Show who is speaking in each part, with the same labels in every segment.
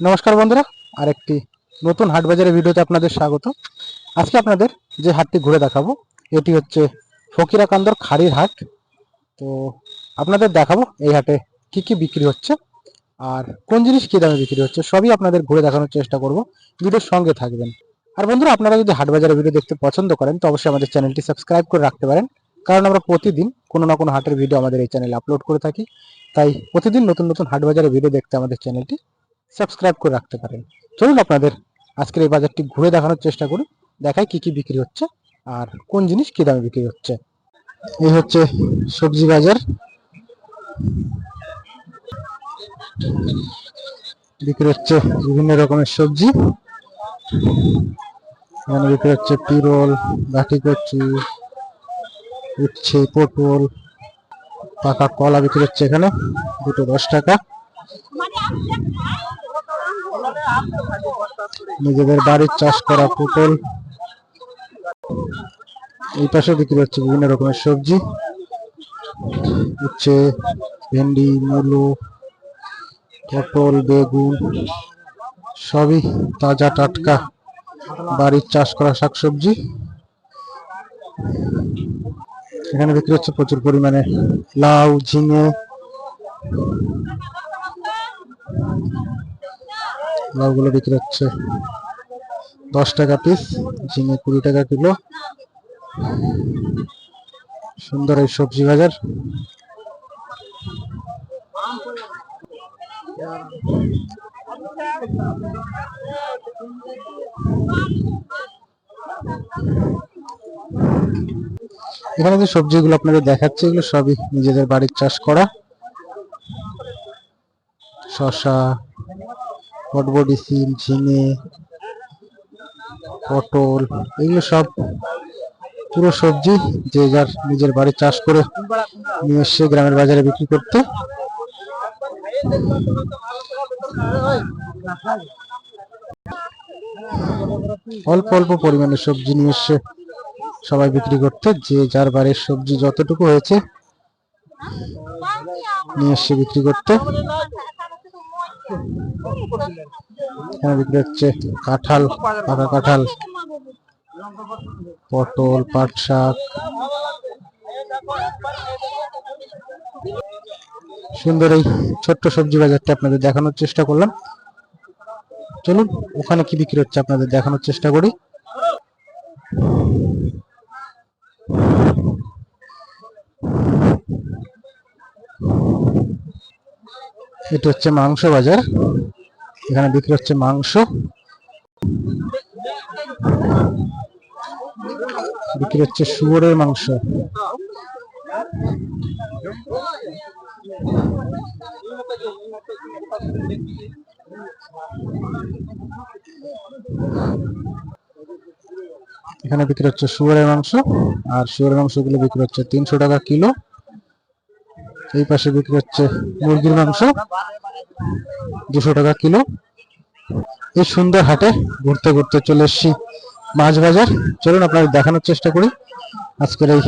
Speaker 1: নমস্কার বন্ধুরা, আরেকটি নতুন হাট বাজারের ভিডিওতে আপনাদের স্বাগত। আজকে আপনাদের যে হাটটি ঘুরে দেখাবো এটি হচ্ছে ফকিরাকান্দর খাড়ির হাট। তো আপনাদের দেখাবো এই হাটে কি কি বিক্রি হচ্ছে আর কোন জিনিস কি দামে বিক্রি হচ্ছে, সবই আপনাদের ঘুরে দেখানোর চেষ্টা করব। ভিডিওর সঙ্গে থাকবেন। আর বন্ধুরা, আপনারা যদি হাট বাজারের ভিডিও দেখতে পছন্দ করেন তো অবশ্যই আমাদের চ্যানেলটি সাবস্ক্রাইব করে রাখতে পারেন, কারণ আমরা প্রতিদিন কোনো না কোনো হাটের ভিডিও আমাদের এই চ্যানেলে আপলোড করে থাকি। তাই প্রতিদিন নতুন নতুন হাট বাজারের ভিডিও দেখতে আমাদের চ্যানেলটি সাবস্ক্রাইব করে রাখতে পারেন। চলুন আপনাদের আজকের এই বাজারটি ঘুরে দেখানোর চেষ্টা করি, দেখাই কি কি বিক্রি হচ্ছে আর কোন জিনিস কি দামে বিক্রি হচ্ছে। এই হচ্ছে সবজি বাজার, বিক্রি হচ্ছে বিভিন্ন রকমের সবজি। এখানে বিক্রি হচ্ছে পিরল, গাঠি কচু, উচ্ছে, পটল, পাকা কলা বিক্রি হচ্ছে এখানে দুটো 10 টাকা। নিজেদের বাড়ির চাষ করা পটল। এই পাশে বিক্রি হচ্ছে বিভিন্ন রকমের সবজি, উচ্ছে, ভেন্ডি, মূলো, পটল, বেগুন, সবই তাজা টাটকা বাড়ির চাষ করা শাকসবজি। এখানে বিক্রি হচ্ছে প্রচুর পরিমাণে লাউ, ঝিঙে। লাউগুলো বিক্রি হচ্ছে 10 টাকা পিস, ঝিঙে 20 টাকা কিলো। সুন্দর এই সবজি বাজার। এখানে যে সবজিগুলো আপনাদের দেখাচ্ছে এগুলো সবই নিজেদের বাড়ির চাষ করা। শসা, বটবডি, সিম, ঝিঙে, পটল, এগুলো সব পুরো সবজি যে যার নিজের বাড়ি চাষ করে নিয়ে এসে গ্রামের বাজারে বিক্রি করতে। অল্প অল্প পরিমাণে সবজি নিয়ে এসে সবাই বিক্রি করতে, যে যার বাড়ির সবজি যতটুকু হয়েছে নিয়ে এসে বিক্রি করতে। এখানে বিক্রি হচ্ছে কাঁঠাল, পাকা কাঁঠাল, পটল, পাট শাক। সুন্দর এই ছোট্ট সবজি বাজারটা আপনাদের দেখানোর চেষ্টা করলাম। চলুন ওখানে কি বিক্রি হচ্ছে আপনাদের দেখানোর চেষ্টা করি। এটা হচ্ছে মাংস বাজার, এখানে বিক্রি হচ্ছে মাংস। বিক্রি হচ্ছে শুয়োরের মাংস। এখানে বিক্রি হচ্ছে শুয়োরের মাংস, আর শুয়োরের মাংসগুলো বিক্রি হচ্ছে 300 টাকা কিলো। এই পাশে বিক্রি হচ্ছে মুরগির মাংস 200 টাকা কিলো। এই সুন্দর হাটে ঘুরতে ঘুরতে চলে এসেছি মাছ বাজার। চলুন আপনাদের দেখানোর চেষ্টা করি আজকের এই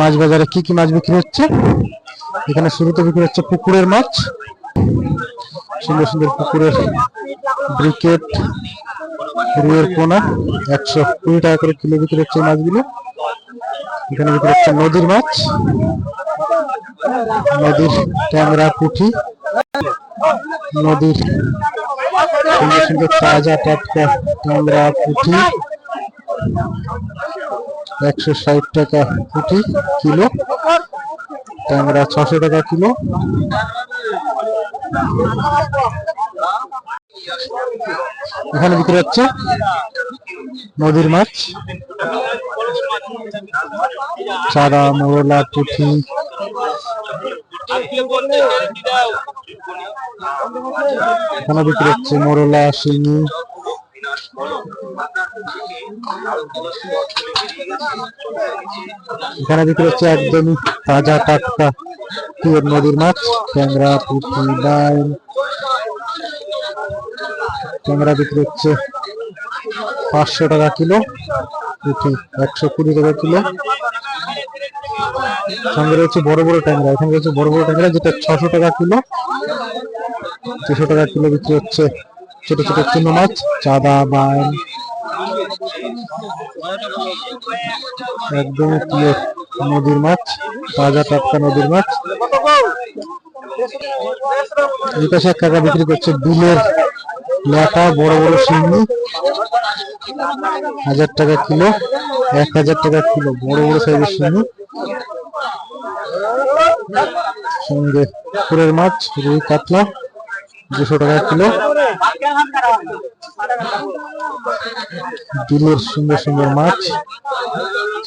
Speaker 1: মাছ বাজারে কি কি মাছ বিক্রি হচ্ছে। এখানে শুরুতে বিক্রি হচ্ছে পুকুরের মাছ, সুন্দর সুন্দর পুকুরের ব্রিকেট, রুইয়ের পোনা 120 টাকা করে কিলো বিক্রি হচ্ছে এই মাছগুলো। এখানে বিক্রি হচ্ছে নদীর মাছ, নদীর ট্যাংরা, পুঁটি, নদীর সুন্দর সুন্দর তাজা টাটকা ট্যাংরা, পুঁটি 160 টাকা পুঁটি কিলো, ট্যাংরা 600 টাকা কিলো। এখানে বিক্রি হচ্ছে নদীর মাছ, চারা, মোরলা, পুঁটি। এখানে বিক্রি হচ্ছে মোরলা, শিঙি। এখানে বিক্রি হচ্ছে একদমই তাজা টাটকা পিওর নদীর মাছ, ট্যাংরা, পুঁটি, ডাইল। ট্যাংরা বিক্রি হচ্ছে 500 টাকা কিলো, পুঁটি 120 টাকা কিলো। সঙ্গে রয়েছে বড় বড় ট্যাংরা, এখানে রয়েছে বড় বড় ট্যাংরা যেটা 600 টাকা কিলো। 200 টাকা কিলো বিক্রি হচ্ছে ছোট ছোট চুনো মাছ, চাঁদা, বাইল, একদম পিওর নদীর মাছ, তাজা টাটকা নদীর মাছ। এই পাশে এক কাকা বিক্রি করছে বিলের ল্যাটা, বড় বড় শিঙি, 1000 টাকা কিলো, 1000 টাকা কিলো, বড় বড় সাইজের শিঙি। সঙ্গে পুকুরের মাছ, রুই, কাতলা, 200 টাকা কিলো। বিলের সুন্দর সুন্দর মাছ,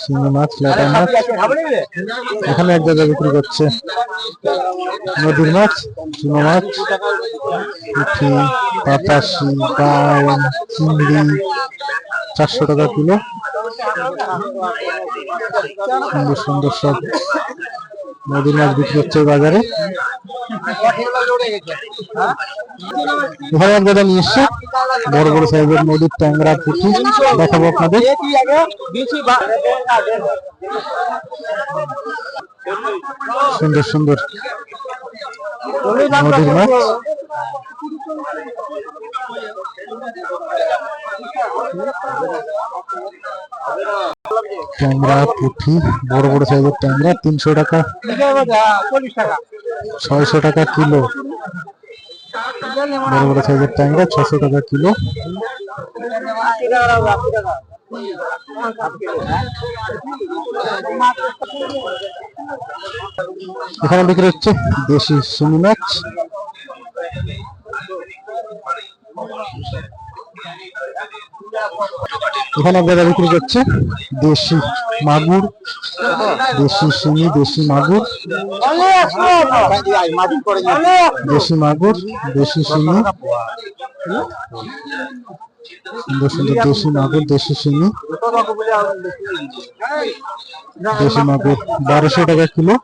Speaker 1: শিঙি মাছ, ল্যাটা মাছ। এখানে এক জায়গায় বিক্রি করছে নদীর মাছ, চুনো মাছ, পুঁটি, পাতাশি, বাইন, চিংড়ি, 400 টাকা কিলো। সুন্দর সুন্দর সব নদীর মাছ বিক্রি হচ্ছে বাজারে। এখানে এক দাদা নিয়ে এসছে বড় বড় সাইজের নদীর ট্যাংরা, পুঁটি, দেখাবো আপনাদের। সুন্দর সুন্দর নদীর মাছ। ট্যাংরা, পুঁটি, বড় বড় সাইজের ট্যাংরা 300 টাকা, 600 টাকা কিলো। বড় বড় সাইজের ট্যাংরা 600 টাকা কিলো। এখানে বিক্রি হচ্ছে দেশি শিঙি মাছ। এখানে এক জায়গায় বিক্রি করছে দেশি মাগুর, দেশি শিঙি, দেশি মাগুর, দেশি মাগুর, দেশি শিঙি। সুন্দর সুন্দর দেশি মাগুর, দেশি শিঙি, দেশি মাগুর 1200 টাকা কিলো,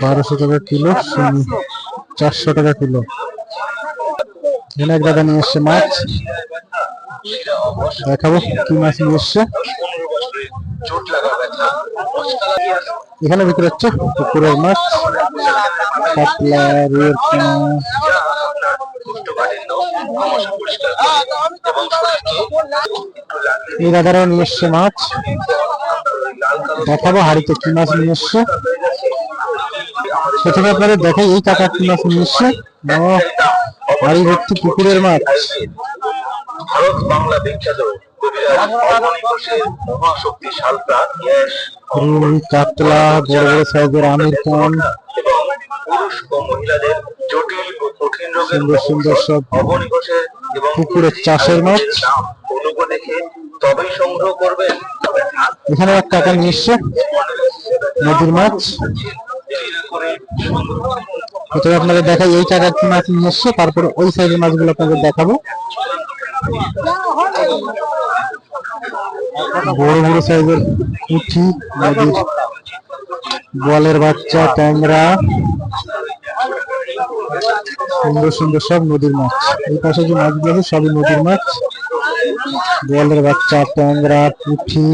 Speaker 1: 1200 টাকা কিলো। শিঙি 400 টাকা কিলো। এখানে এক দাদা নিয়ে এসছে মাছ, দেখাবো কি মাছ নিয়ে এসছে। এখানে বিক্রি হচ্ছে পুকুরের মাছ, কাতলা, রুইয়ের পোনা। এই দাদারাও নিয়ে এসছে মাছ, দেখাবো হাড়িতে কি মাছ নিয়ে এসছে। সেখানে আপনাদের দেখাই এই কাকা কি মাছ নিয়ে এসছে। হাড়ি ভর্তি পুকুরের মাছ।
Speaker 2: ভারত বাংলা বিখ্যাত
Speaker 1: রুই, কাতলা, বড় বড় সাইজের আমির কোন,
Speaker 2: পুরুষ ও মহিলাদের জটিল ও কঠিন রোগের
Speaker 1: সুন্দর সুন্দর সব
Speaker 2: অবনিবেশের এবং
Speaker 1: পুকুরের চাষের মাছ।
Speaker 2: অনুগো দেখে তবেই সংগ্রহ করবেন।
Speaker 1: এখানে এক টাকা নিয়ে এসছে নদীর মাছ। প্রথমে আপনাদের দেখাই এই টাকার কি মাছ নিয়ে এসছে, তারপরে ওই সাইজের মাছগুলো আপনাদের দেখাবো। বড় বড় সাইজের পুঁটি, নদীর বোয়ালের বাচ্চা, ট্যাংরা, সুন্দর সুন্দর সব নদীর মাছ। এই পাশে যে মাছগুলো আছে সবই নদীর মাছ, বোয়ালের বাচ্চা, ট্যাংরা, পুঁটি।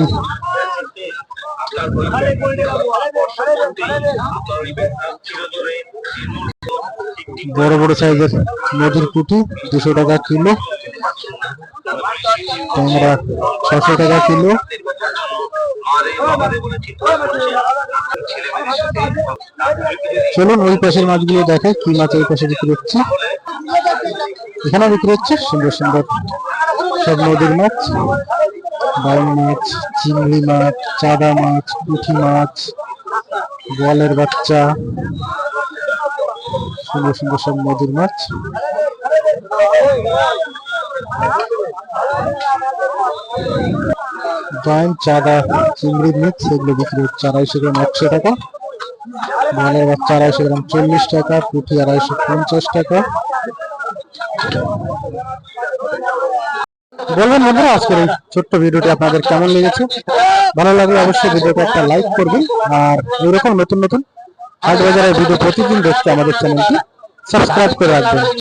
Speaker 1: বড় বড় সাইজের নদীর পুঁটি 200 টাকা কিলো, ট্যাংরা 600 টাকা কিলো। চলুন ওই পাশের মাছগুলো দেখাই কি মাছ ওই পাশে বিক্রি হচ্ছে। এখানে বিক্রি হচ্ছে সুন্দর সুন্দর সব নদীর মাছ, বাইন মাছ, চিংড়ি মাছ, চাঁদা মাছ, পুঁটি মাছ, বোয়ালের বাচ্চা, সুন্দর সুন্দর সব নদীর মাছ। বাইন, চাঁদা, চিংড়ির মিক্স এগুলো বিক্রি হচ্ছে 250 গ্রাম 100 টাকা, বোয়ালের বাচ্চা 250 গ্রাম 40 টাকা, পুঁটি 250 টাকা। বলবেন বন্ধুরা আজকের এই ছোট্ট ভিডিওটি আপনাদের কেমন লেগেছে। ভালো লাগলে অবশ্যই ভিডিওতে একটা লাইক করবেন, আর এরকম নতুন নতুন হাট বাজারের ভিডিও প্রতিদিন দেখতে আমাদের চ্যানেলটি সাবস্ক্রাইব করে রাখবেন।